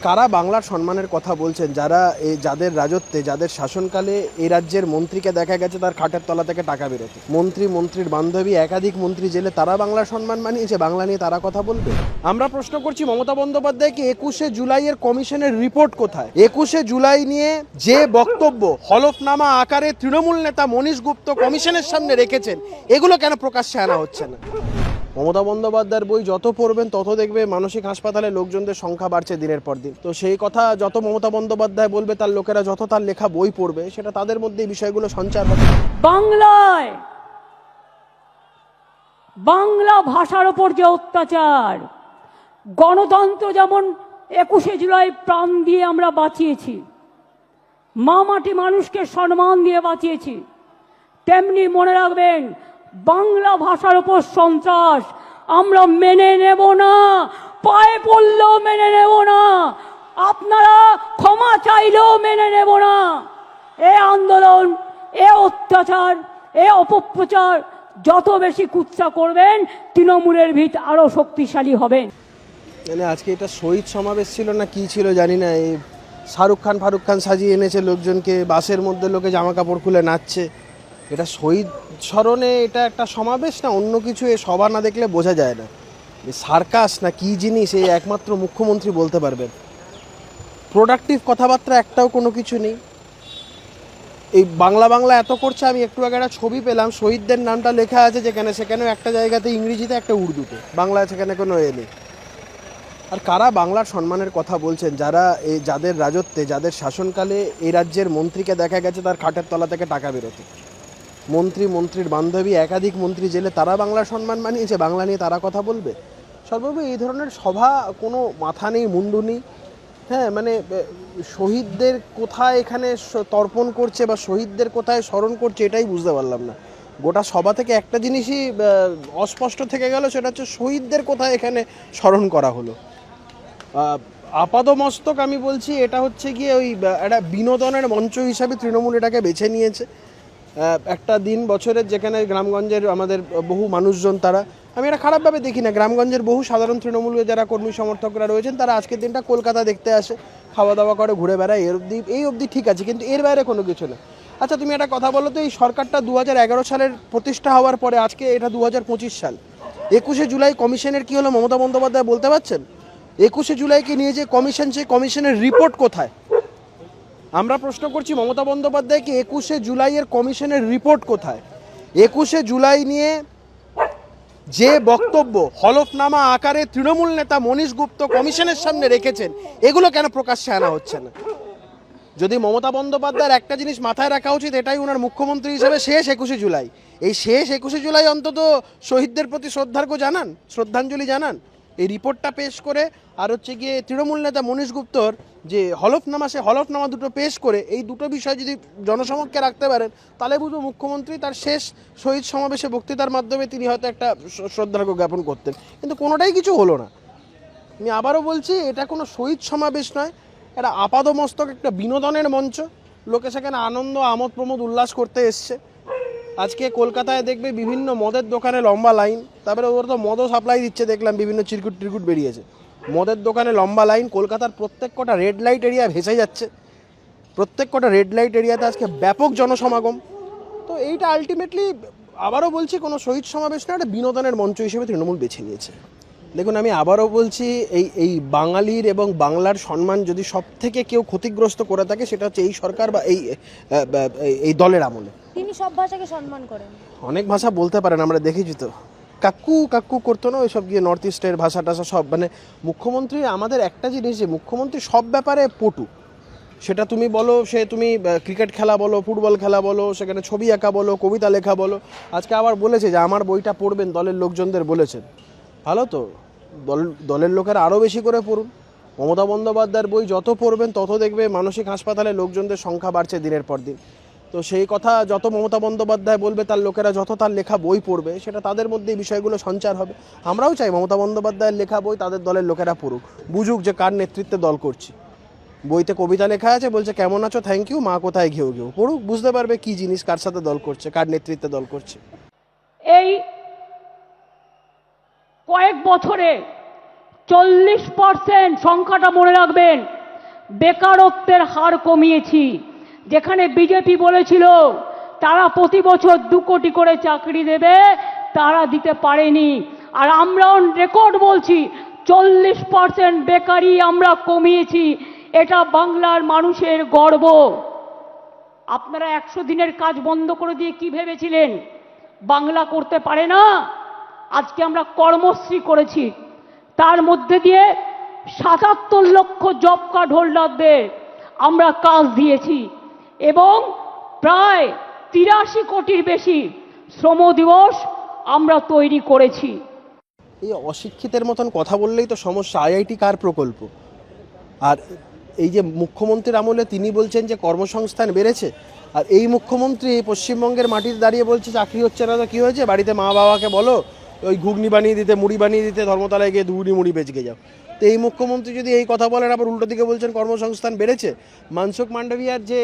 কারা বাংলার সম্মানের কথা বলছেন? যারা যাদের রাজত্বে, যাদের শাসনকালে এই রাজ্যের মন্ত্রীকে দেখা গেছে তার খাটের তলা থেকে টাকা বেরোতে, মন্ত্রীর বান্ধবী একাধিক মন্ত্রী জেলে, তারা বাংলার সম্মান মানিয়েছে? বাংলা নিয়ে তারা কথা বলবে? আমরা প্রশ্ন করছি মমতা বন্দ্যোপাধ্যায়কে, 21শে জুলাইয়ের কমিশনের রিপোর্ট কোথায়? 21শে জুলাই নিয়ে যে বক্তব্য হলফনামা আকারে তৃণমূল নেতা মনীশ গুপ্ত কমিশনের সামনে রেখেছেন, এগুলো কেন প্রকাশ্যে আনা হচ্ছে না? মমতা বন্দ্যোপাধ্যায়ের বই যত পড়বেন তত দেখবে মানসিক হাসপাতালে লোকজনদের সংখ্যা বাড়ছে দিনের পর দিন। তো সেই কথা যত মমতা বন্দ্যোপাধ্যায় বলবে, তার লোকেরা যত তার লেখা বই পড়বে, সেটা তাদের মধ্যে এই বিষয়গুলো সঞ্চার হবে। বাংলায় বাংলা ভাষার ওপর যে অত্যাচার, গণতন্ত্র যেমন 21শে জুলাই প্রাণ দিয়ে আমরা বাঁচিয়েছি, মা মাটি মানুষকে সম্মান দিয়ে বাঁচিয়েছি, তেমনি মনে রাখবেন বাংলা ভাষার ওপর সন্ত্রাস আমরা মেনে নেব না, পায়ে পড়লেও মেনে নেব না, আপনারা ক্ষমা চাইলেও মেনে নেব না। এ আন্দোলন, এ অত্যাচার, এ অপপ্রচার যত বেশি কুৎসা করবেন, তৃণমূলের ভিত আরো শক্তিশালী হবেন। মানে আজকে এটা শহীদ সমাবেশ ছিল না কি ছিল জানি না, এই ফারুক খান সাজিয়ে এনেছে লোকজনকে, বাসের মধ্যে লোকে জামা কাপড় খুলে নাচছে। এটা শহীদ স্মরণে এটা একটা সমাবেশ না অন্য কিছু? এ সভা না দেখলে বোঝা যায় না সার্কাস না কি জিনিস, এই একমাত্র মুখ্যমন্ত্রী বলতে পারবেন। প্রোডাক্টিভ কথাবার্তা একটাও কোনো কিছু নেই। এই বাংলা এত করছে, আমি একটু আগে একটা ছবি পেলাম, শহীদদের নামটা লেখা আছে যেখানে সেখানেও একটা জায়গাতে ইংরেজিতে, একটা উর্দুতে, বাংলা সেখানে কোনো নেই। আর কারা বাংলার সম্মানের কথা বলছেন? যারা যাদের রাজত্বে, যাদের শাসনকালে এই রাজ্যের মন্ত্রীকে দেখা গেছে তার খাটের তলা থেকে টাকা বেরোতে, মন্ত্রীর বান্ধবী একাধিক মন্ত্রী জেলে, তারা বাংলার সম্মান মানিয়েছে? বাংলা নিয়ে তারা কথা বলবে? সর্বোপরি এই ধরনের সভা কোনো মাথা নেই, মুন্ডু নেই। হ্যাঁ, মানে শহীদদের কোথায় এখানে তর্পণ করছে বা শহীদদের কোথায় স্মরণ করছে, এটাই বুঝতে পারলাম না। গোটা সভা থেকে একটা জিনিসই অস্পষ্ট থেকে গেল, সেটা হচ্ছে শহীদদের কোথায় এখানে স্মরণ করা হলো। আপাদমস্তক আমি বলছি এটা হচ্ছে গিয়ে ওই একটা বিনোদনের মঞ্চ হিসাবে তৃণমূল এটাকে বেছে নিয়েছে। একটা দিন বছরের যেখানে গ্রামগঞ্জের আমাদের বহু মানুষজন, তারা, আমি এটা খারাপভাবে দেখি না, গ্রামগঞ্জের বহু সাধারণ তৃণমূলের যারা কর্মী সমর্থকরা রয়েছেন, তারা আজকের দিনটা কলকাতা দেখতে আসে, খাওয়া দাওয়া করে ঘুরে বেড়ায়, এই অবধি ঠিক আছে, কিন্তু এর বাইরে কোনো কিছু না। আচ্ছা তুমি একটা কথা বলো তো, এই সরকারটা 2011 সালের প্রতিষ্ঠা হওয়ার পরে আজকে এটা 2025 সাল, 21শে জুলাই কমিশনের কি হলো মমতা বন্দ্যোপাধ্যায় বলতে পারছেন? 21শে জুলাইকে নিয়ে যে কমিশন, সেই কমিশনের রিপোর্ট কোথায়? আমরা প্রশ্ন করছি মমতা বন্দ্যোপাধ্যায়কে, 21শে জুলাইয়ের কমিশনের রিপোর্ট কোথায়? 21শে জুলাই নিয়ে যে বক্তব্য হলফনামা আকারে তৃণমূল নেতা মনীশ গুপ্ত কমিশনের সামনে রেখেছেন, এগুলো কেন প্রকাশ্যে আনা হচ্ছে না? যদি মমতা বন্দ্যোপাধ্যায়ের একটা জিনিস মাথায় রাখা উচিত, এটাই ওনার মুখ্যমন্ত্রী হিসেবে শেষ 21শে জুলাই, এই শেষ 21শে জুলাই অন্তত শহীদদের প্রতি শ্রদ্ধাঞ্জলি জানান। এই রিপোর্টটা পেশ করে, আর হচ্ছে গিয়ে তৃণমূল নেতা মনীশ গুপ্তর যে হলফনামা, সে হলফনামা দুটো পেশ করে, এই দুটো বিষয় যদি জনসমক্ষে রাখতে পারেন, তাহলে বুঝবো মুখ্যমন্ত্রী তার শেষ শহীদ সমাবেশে বক্তৃতার মাধ্যমে তিনি হয়তো একটা শ্রদ্ধার্ঘ জ্ঞাপন করতেন, কিন্তু কোনোটাই কিছু হলো না। আমি আবারও বলছি, এটা কোনো শহীদ সমাবেশ নয়, এটা আপাদমস্তক একটা বিনোদনের মঞ্চ। লোকে সেখানে আনন্দ, আমোদ প্রমোদ, উল্লাস করতে এসছে। আজকে কলকাতায় দেখবে বিভিন্ন মদের দোকানে লম্বা লাইন, তারপরে ওরা তো মদও সাপ্লাই দিচ্ছে, দেখলাম বিভিন্ন চিরকুট বেরিয়েছে, মদের দোকানে লম্বা লাইন। কলকাতার প্রত্যেক কটা রেড লাইট এরিয়া ভেসে যাচ্ছে, প্রত্যেক কটা রেড লাইট এরিয়াতে আজকে ব্যাপক জনসমাগম। তো এইটা আলটিমেটলি, আবারও বলছি, কোনো শহীদ সমাবেশ না, একটা বিনোদনের মঞ্চ হিসেবে তৃণমূল বেছে নিয়েছে। দেখুন, আমি আবারও বলছি, এই বাঙালির এবং বাংলার সম্মান যদি সব থেকে কেউ ক্ষতিগ্রস্ত করে থাকে, সেটা হচ্ছে এই সরকার বা এই দলের আমলে। তিনি সব ভাষাকে সম্মান করেন, অনেক ভাষা বলতে পারেন, আমরা দেখেছি তো। কাকু করতো না ওইসব গিয়ে, নর্থ ইস্টের ভাষা টাষা সব। মানে মুখ্যমন্ত্রী, আমাদের একটা জিনিস যে মুখ্যমন্ত্রী সব ব্যাপারে পটু। সেটা তুমি বলো, তুমি ক্রিকেট খেলা বলো, ফুটবল খেলা বলো, সেখানে ছবি আঁকা বলো, কবিতা লেখা বলো। আজকে আবার বলেছে যে আমার বইটা পড়বেন, দলের লোকজনদের বলেছেন। ভালো তো, দলের লোকেরা আরও বেশি করে পড়ুন। মমতা বন্দ্যোপাধ্যায়ের বই যত পড়বেন তত দেখবে মানসিক হাসপাতালে লোকজনদের সংখ্যা বাড়ছে দিনের পর দিন। তো সেই কথা যত মমতা বন্দ্যোপাধ্যায় বলবে, তার লোকেরা যত তার লেখা বই পড়বে, সেটা তাদের মধ্যে এই বিষয়গুলো সঞ্চার হবে। আমরাও চাই মমতা বন্দ্যোপাধ্যায়ের লেখা বই তাদের দলের লোকেরা পড়ুক, বুঝুক যে কার নেতৃত্বে দল করছি। বইতে কবিতা লেখা আছে, বলছে কেমন আছো, থ্যাংক ইউ, মা কোথায় ঘেউ পড়ুক, বুঝতে পারবে কি জিনিস, কার সাথে দল করছে, কার নেতৃত্বে দল করছে। এই কয়েক বছরে 40% সংখ্যাটা মনে রাখবেন, বেকারত্বের হার কমিয়েছি। যেখানে বিজেপি বলেছিল তারা প্রতি বছর 2 কোটি করে চাকরি দেবে, তারা দিতে পারেনি। আর আমরা অন রেকর্ড বলছি 40% বেকারি আমরা কমিয়েছি। এটা বাংলার মানুষের গর্ব। আপনারা 100 দিনের কাজ বন্ধ করে দিয়ে কি ভেবেছিলেন বাংলা করতে পারে না? আজকে আমরা কর্মশ্রী করেছি, তার মধ্যে দিয়ে 77 লক্ষ জব কার্ড হোল্ডারদের আমরা কাজ দিয়েছি এবং প্রায় 83 কোটির বেশি শ্রম দিবস আমরা তৈরি করেছি। এই অশিক্ষিতের মতন কথা বললেই তো সমস্যা। আইআইটি কার প্রকল্প? আর এই যে মুখ্যমন্ত্রীর আমলে তিনি বলছেন যে কর্মসংস্থান বেড়েছে, আর এই মুখ্যমন্ত্রী এই পশ্চিমবঙ্গের মাটিতে দাঁড়িয়ে বলছে চাকরি হচ্ছে না, তো কী হয়েছে? বাড়িতে মা বাবাকে বলো ওই ঘুগনি বানিয়ে দিতে, মুড়ি বানিয়ে দিতে, ধর্মতলায় গিয়ে ঘুগনি মুড়ি বেচকে যাও। তো এই মুখ্যমন্ত্রী যদি এই কথা বলেন, আবার উল্টো দিকে বলছেন কর্মসংস্থান বেড়েছে। মনসুখ মান্ডভিয়ার যে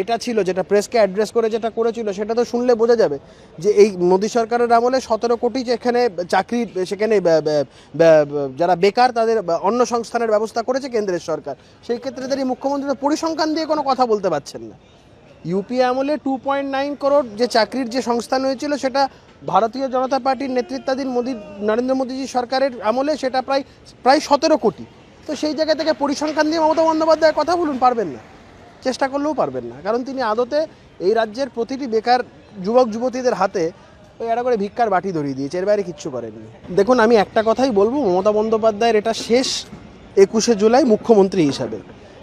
এটা ছিল, যেটা প্রেসকে অ্যাড্রেস করে যেটা করেছিল, সেটা তো শুনলে বোঝা যাবে যে এই মোদী সরকারের আমলে 17 কোটি যেখানে চাকরি, সেখানে যারা বেকার তাদের অন্য সংস্থানের ব্যবস্থা করেছে কেন্দ্রের সরকার। সেই ক্ষেত্রে তাদের মুখ্যমন্ত্রী তো পরিসংখ্যান দিয়ে কোনো কথা বলতে পারছেন না। ইউপিএ আমলে 2.9 করোড় যে চাকরির যে সংস্থান হয়েছিল, সেটা ভারতীয় জনতা পার্টির নেতৃত্বাধীন নরেন্দ্র মোদীজি সরকারের আমলে সেটা প্রায় 17 কোটি। তো সেই জায়গা থেকে পরিসংখ্যান দিয়ে মমতা বন্দ্যোপাধ্যায় কথা বলুন, পারবেন না, চেষ্টা করলেও পারবেন না। কারণ তিনি আদতে এই রাজ্যের প্রতিটি বেকার যুবক যুবতীদের হাতে ওই একটা করে ভিক্ষার বাটি ধরিয়ে দিয়েছে, এর বাইরে কিচ্ছু করেননি। দেখুন, আমি একটা কথাই বলবো, মমতা বন্দ্যোপাধ্যায়ের এটা শেষ 21শে জুলাই মুখ্যমন্ত্রী হিসাবে।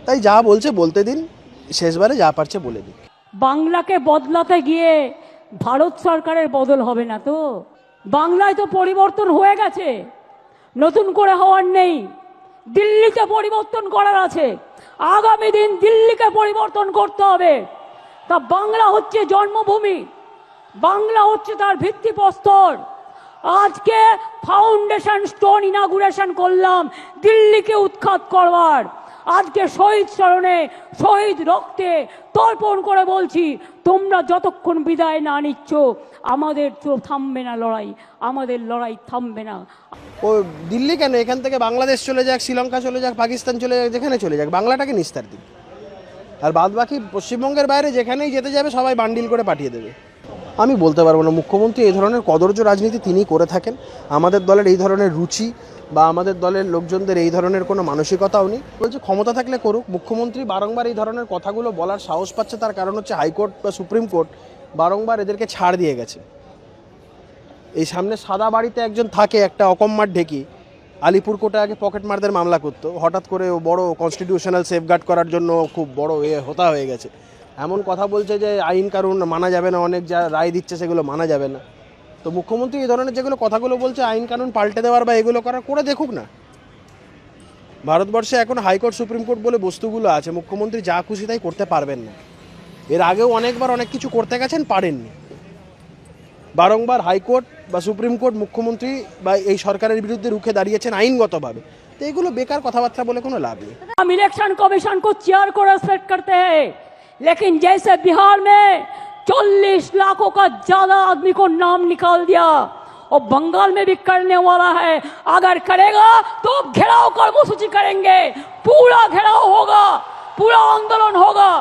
তাই যা বলছে বলতে দিন, শেষবারে যা পারছে বলে দিন। বাংলাকে বদলাতে গিয়ে ভারত সরকারের বদল হবে না তো। বাংলায় তো পরিবর্তন হয়ে গেছে, নতুন করে হওয়ার নেই। দিল্লিতে পরিবর্তন করার আছে, আগামী দিন দিল্লিকে পরিবর্তন করতে হবে। তা বাংলা হচ্ছে জন্মভূমি, বাংলা হচ্ছে তার ভিত্তিপ্রস্তর। আজকে ফাউন্ডেশন স্টোন ইনাগুরেশন করলাম দিল্লিকে উৎখাত করবার। আজকে শহীদ স্মরণে, শহীদ রক্তে তর্পণ করে বলছি, তোমরা যতক্ষণ বিদায় না নিচ্ছ আমাদের তো থামবে না লড়াই, আমাদের লড়াই থামবে না। ও দিল্লি কেন, এখান থেকে বাংলাদেশ চলে যাক, শ্রীলঙ্কা চলে যাক, পাকিস্তান চলে যাক, যেখানে চলে যাক, বাংলাটাকে নিস্তার দিন। আর বাদ বাকি পশ্চিমবঙ্গের বাইরে যেখানেই যেতে যাবে সবাই বান্ডিল করে পাঠিয়ে দেবে। আমি বলতে পারবো না, মুখ্যমন্ত্রী এই ধরনের কদর্য রাজনীতি তিনি করে থাকেন। আমাদের দলের এই ধরনের রুচি বা আমাদের দলের লোকজনদের এই ধরনের কোনো মানসিকতাও নেই। বলছে ক্ষমতা থাকলে করুক। মুখ্যমন্ত্রী বারংবার এই ধরনের কথাগুলো বলার সাহস পাচ্ছে, তার কারণ হচ্ছে হাইকোর্ট বা সুপ্রিম কোর্ট বারংবার এদেরকে ছাড় দিয়ে গেছে। এই সামনে সাদা বাড়িতে একজন থাকে, একটা অকম্মার ঢেকি, আলিপুর কোর্টে আগে পকেট মারদের মামলা করতো, হঠাৎ করে ও বড় কনস্টিটিউশনাল সেফগার্ড করার জন্য খুব বড় হতা হয়ে গেছে। এমন কথা বলছে যে আইন কানুন মানা যাবে না, অনেক যা রায় দিচ্ছে সেগুলো মানা যাবে না। তো মুখ্যমন্ত্রী এই ধরনের যেগুলো কথাগুলো বলছে আইন কানুন পাল্টে দেওয়ার বা এগুলো করে দেখুক না। ভারতবর্ষে এখন হাইকোর্ট সুপ্রিম কোর্ট বলে বস্তুগুলো আছে, মুখ্যমন্ত্রী যা খুশি তাই করতে পারবেন না। এর আগেও অনেকবার অনেক কিছু করতে গেছেন, পারেননি। বারংবার হাইকোর্ট বা সুপ্রিম কোর্ট মুখ্যমন্ত্রী বা এই সরকারের বিরুদ্ধে রুখে দাঁড়িয়েছেন আইনগতভাবে। তো এগুলো বেকার কথাবার্তা বলে কোনো লাভ নেই। हम इलेक्शन कमीशन को चेयर को रेस्पेक्ट करते हैं, लेकिन जैसे बिहार में 40 लाखों का ज्यादा आदमी को नाम निकाल दिया और बंगाल में भी करने वाला है। अगर करेगा तो घेराव कर्मसूची करेंगे, पूरा घेराव होगा, पूरा आंदोलन होगा।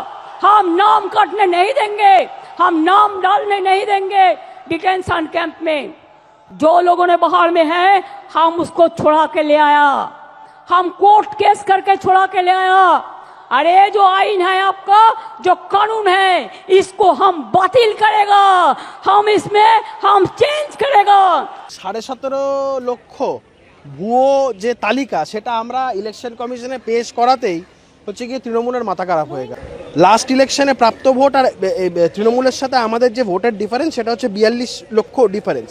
हम नाम काटने नहीं देंगे, हम नाम डालने नहीं देंगे डिटेंशन कैंप में। जो लोगों ने बाहर में है हम उसको छुड़ा के ले आया, हम कोर्ट केस करके छुड़ा के ले आया। अरे जो आईन है आपका, जो कानून है, इसको हम बातिल करेगा, हम इसमें हम चेंज करेगा। 17.5 লক্ষ ভুয়ো যে তালিকা, সেটা আমরা ইলেকশন কমিশনে পেশ করাতেই হচ্ছে গিয়ে তৃণমূলের মাথা খারাপ হয়ে গেল। লাস্ট ইলেকশনে প্রাপ্ত ভোট আর তৃণমূলের সাথে আমাদের যে ভোটের ডিফারেন্স, সেটা হচ্ছে 42 লক্ষ ডিফারেন্স।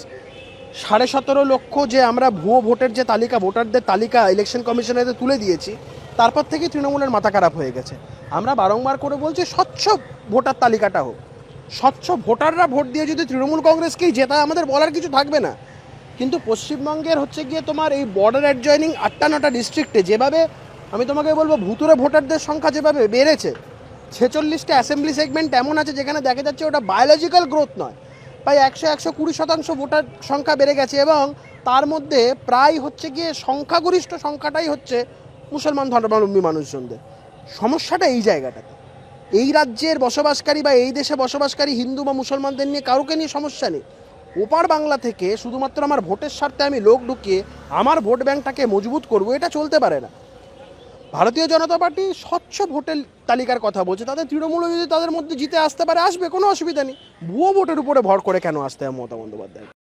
17.5 লক্ষ যে আমরা ভুয়ো ভোটের যে তালিকা, ভোটারদের তালিকা ইলেকশন কমিশনে তুলে দিয়েছি, তারপর থেকে তৃণমূলের মাথা খারাপ হয়ে গেছে। আমরা বারংবার করে বলছি স্বচ্ছ ভোটার তালিকাটা হোক, স্বচ্ছ ভোটাররা ভোট দিয়ে যদি তৃণমূল কংগ্রেসকেই জেতা, আমাদের বলার কিছু থাকবে না। কিন্তু পশ্চিমবঙ্গের হচ্ছে গিয়ে তোমার এই বর্ডার অ্যাডজয়নিং 8টা ডিস্ট্রিক্টে যেভাবে, আমি তোমাকে বলবো ভুতুরে ভোটারদের সংখ্যা যেভাবে বেড়েছে, 46টা অ্যাসেম্বলি সেগমেন্ট এমন আছে যেখানে দেখা যাচ্ছে ওটা বায়োলজিক্যাল গ্রোথ নয়, প্রায় 100-120% ভোটার সংখ্যা বেড়ে গেছে। এবং তার মধ্যে প্রায় হচ্ছে গিয়ে সংখ্যাগরিষ্ঠ সংখ্যাটাই হচ্ছে মুসলমান ধর্মাবলম্বী মানুষজনদের। সমস্যাটা এই জায়গাটাতে। এই রাজ্যের বসবাসকারী বা এই দেশে বসবাসকারী হিন্দু বা মুসলমানদের নিয়ে কাউকে নিয়ে সমস্যা নেই। ওপার বাংলা থেকে শুধুমাত্র আমার ভোটের স্বার্থে আমি লোক ঢুকিয়ে আমার ভোট ব্যাংকটাকে মজবুত করব, এটা চলতে পারে না। ভারতীয় জনতা পার্টি স্বচ্ছ ভোটের তালিকার কথা বলছে, তাদের তৃণমূল যদি তাদের মধ্যে জিতে আসতে পারে আসবে, কোনো অসুবিধা নেই। ভুয়ো ভোটের উপরে ভর করে কেন আসতে হবে মমতা বন্দ্যোপাধ্যায়?